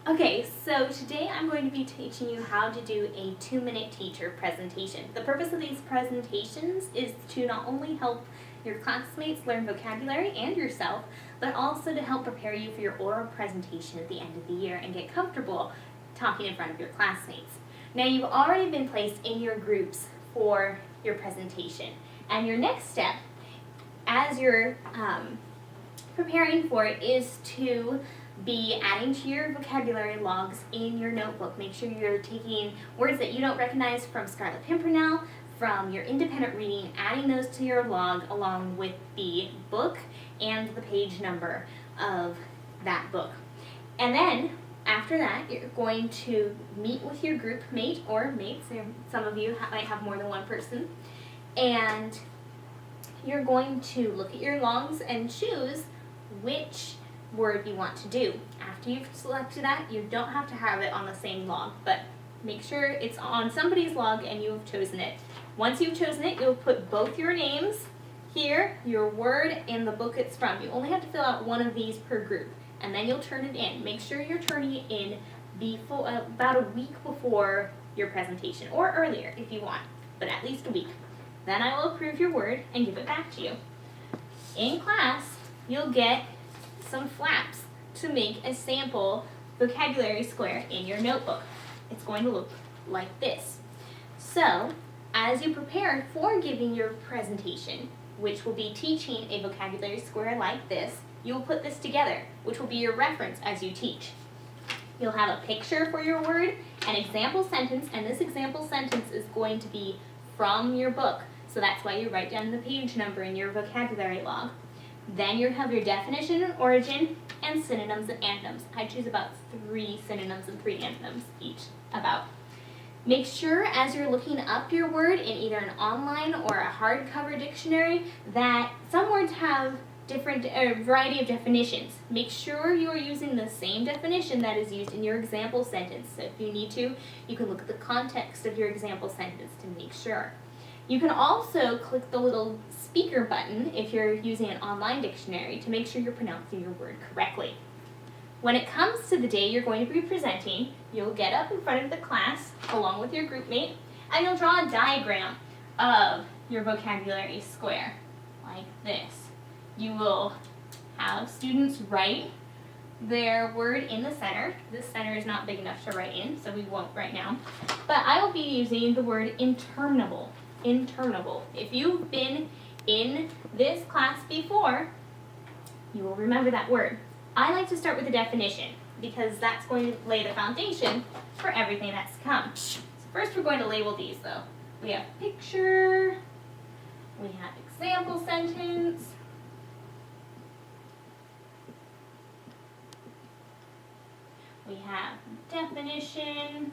Okay, so today I'm going to be teaching you how to do a 2-minute teacher presentation. The purpose of these presentations is to not only help your classmates learn vocabulary and yourself, but also to help prepare you for your oral presentation at the end of the year and get comfortable talking in front of your classmates. Now, you've already been placed in your groups for your presentation, and your next step as you're preparing for it is to be adding to your vocabulary logs in your notebook. Make sure you're taking words that you don't recognize from Scarlet Pimpernel, from your independent reading, adding those to your log along with the book and the page number of that book. And then after that, you're going to meet with your group mate or mates. Some of you might have more than one person. And you're going to look at your logs and choose which word you want to do. After you've selected that, you don't have to have it on the same log, but make sure it's on somebody's log and you have chosen it. Once you've chosen it, you'll put both your names here, your word, and the book it's from. You only have to fill out one of these per group, and then you'll turn it in. Make sure you're turning it in about a week before your presentation, or earlier if you want, but at least a week. Then I will approve your word and give it back to you. In class, you'll get some flaps to make a sample vocabulary square in your notebook. It's going to look like this. So, as you prepare for giving your presentation, which will be teaching a vocabulary square like this, you'll put this together, which will be your reference as you teach. You'll have a picture for your word, an example sentence, and this example sentence is going to be from your book. So that's why you write down the page number in your vocabulary log. Then you'll have your definition and origin and synonyms and antonyms. I choose about 3 synonyms and 3 antonyms each about. Make sure as you're looking up your word in either an online or a hardcover dictionary that some words have a variety of definitions. Make sure you are using the same definition that is used in your example sentence. So if you need to, you can look at the context of your example sentence to make sure. You can also click the little speaker button if you're using an online dictionary to make sure you're pronouncing your word correctly. When it comes to the day you're going to be presenting, you'll get up in front of the class along with your group mate and you'll draw a diagram of your vocabulary square like this. You will have students write their word in the center. This center is not big enough to write in, so we won't right now. But I will be using the word interminable. Interminable. If you've been in this class before, you will remember that word. I like to start with the definition because that's going to lay the foundation for everything that's to come. So first we're going to label these though. We have picture, we have example sentence, we have definition,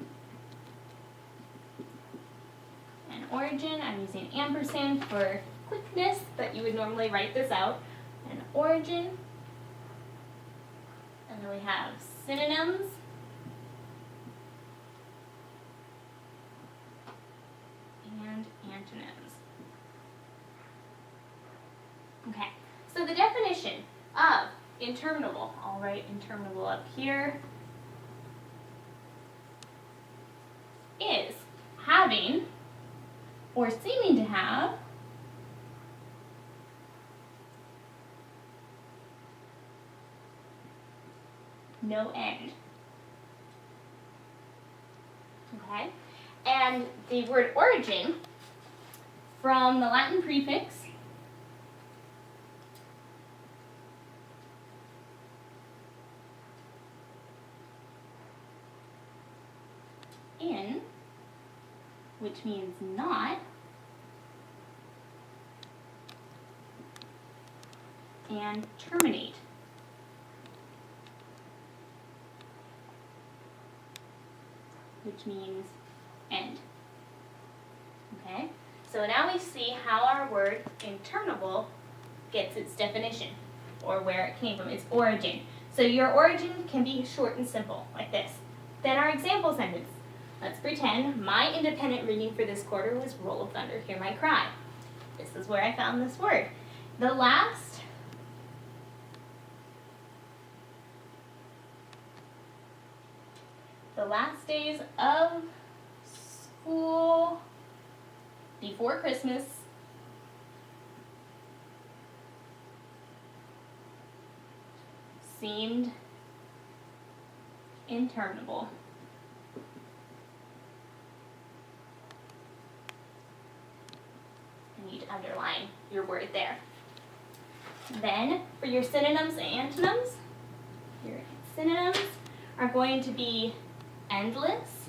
and origin. I'm using ampersand for quickness, but you would normally write this out. And origin. And then we have synonyms. And antonyms. Okay, so the definition of interminable. I'll write interminable up here. Is having or seeming to have no end. Okay? And the word origin, from the Latin prefix in, which means not, and terminate. Which means end. Okay? So now we see how our word interminable gets its definition, or where it came from, its origin. So your origin can be short and simple, like this. Then our example sentence. Let's pretend my independent reading for this quarter was Roll of Thunder, Hear My Cry. This is where I found this word. The last the last days of school before Christmas seemed interminable. I need to underline your word there. Then, for your synonyms and antonyms, your synonyms are going to be endless,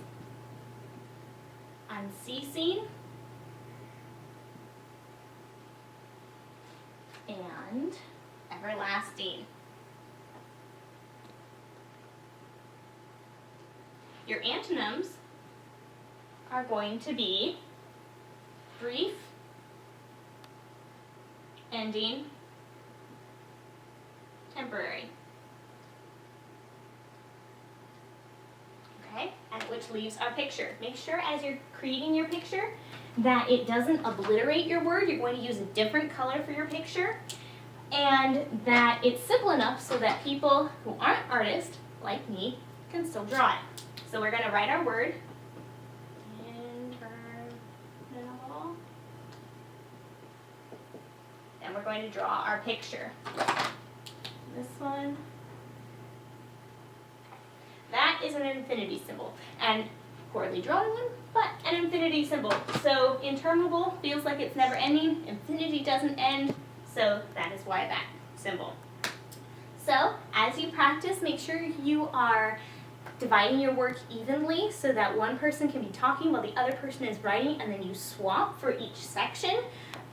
unceasing, and everlasting. Your antonyms are going to be brief, ending, temporary. Okay, and which leaves our picture. Make sure as you're creating your picture that it doesn't obliterate your word. You're going to use a different color for your picture, and that it's simple enough so that people who aren't artists, like me, can still draw it. So we're going to write our word. Interminable. And we're going to draw our picture. This one. That is an infinity symbol. And poorly drawn one, but an infinity symbol. So interminable feels like it's never ending. Infinity doesn't end, so that is why that symbol. So as you practice, make sure you are dividing your work evenly so that one person can be talking while the other person is writing, and then you swap for each section.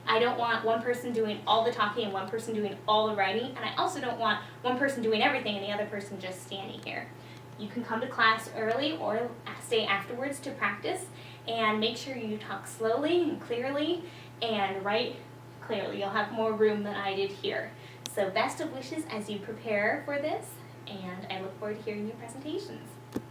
I don't want one person doing all the talking and one person doing all the writing, and I also don't want one person doing everything and the other person just standing here. You can come to class early or stay afterwards to practice, and make sure you talk slowly and clearly and write clearly. You'll have more room than I did here. So best of wishes as you prepare for this, and I look forward to hearing your presentations.